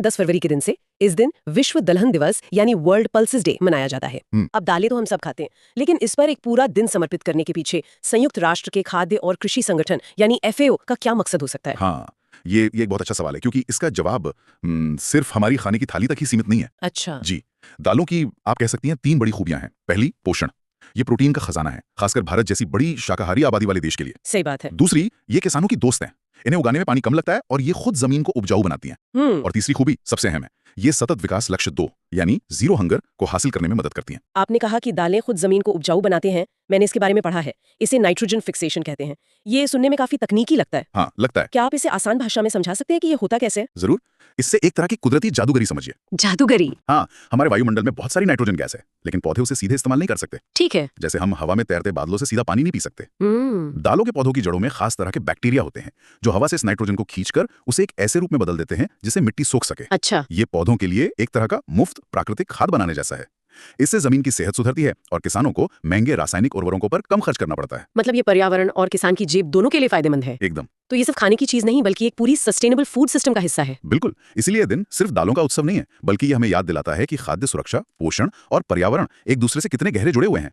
10 फरवरी के दिन से इस दिन विश्व दलहन दिवस यानी वर्ल्ड पल्सेस डे मनाया जाता है। अब दालें तो हम सब खाते हैं, लेकिन इस पर एक पूरा दिन समर्पित करने के पीछे संयुक्त राष्ट्र के खाद्य और कृषि संगठन यानी FAO का क्या मकसद हो सकता है? हाँ, ये एक बहुत अच्छा सवाल है, क्योंकि इसका जवाब सिर्फ हमारी खाने की थाली तक ही सीमित नहीं है। अच्छा। जी, दालों की आप कह सकती हैं 3 बड़ी खूबियां हैं। पहली, पोषण। ये प्रोटीन का खजाना है, खासकर भारत जैसी बड़ी शाकाहारी आबादी वाले देश के लिए। सही बात है। दूसरी, ये किसानों की दोस्त हैं। इन्हें उगाने में पानी कम लगता है और ये खुद जमीन को उपजाऊ बनाती हैं। और तीसरी खूबी सबसे अहम है, ये सतत विकास लक्ष्य 2 यानी जीरो हंगर को हासिल करने में मदद करती हैं। आपने कहा कि दालें खुद जमीन को उपजाऊ बनाते हैं। मैंने इसके बारे में पढ़ा है, इसे नाइट्रोजन फिक्सेशन कहते हैं। ये सुनने में काफी तकनीकी लगता है। हाँ, लगता है। क्या आप इसे आसान भाषा में समझा सकते हैं कि ये होता कैसे है? जरूर, इससे एक तरह की कुदरती जादूगरी समझिए। जादूगरी? हाँ, हमारे वायुमंडल में बहुत सारी नाइट्रोजन गैस है, लेकिन पौधे उसे सीधे इस्तेमाल नहीं कर सकते। ठीक है। जैसे हम हवा में तैरते बादलों से सीधा पानी नहीं पी सकते। दालों के पौधों की जड़ों में खास तरह के बैक्टीरिया होते हैं, जो हवा से इस नाइट्रोजन को खींचकर उसे एक ऐसे रूप में बदल देते हैं जिसे मिट्टी सोख सके। अच्छा। ये पौधों के लिए एक तरह का मुफ्त प्राकृतिक खाद बनाने जैसा है। इससे जमीन की सेहत सुधरती है और किसानों को महंगे रासायनिक उर्वरकों पर कम खर्च करना पड़ता है। मतलब ये पर्यावरण और किसान की जेब दोनों के लिए फायदेमंद है। एकदम। तो ये सिर्फ खाने की चीज नहीं, बल्कि एक पूरी सस्टेनेबल फूड सिस्टम का हिस्सा है। बिल्कुल, इसीलिए दिन सिर्फ दालों का उत्सव नहीं है, बल्कि ये हमें याद दिलाता है कि खाद्य सुरक्षा, पोषण और पर्यावरण एक दूसरे से कितने गहरे जुड़े हुए हैं।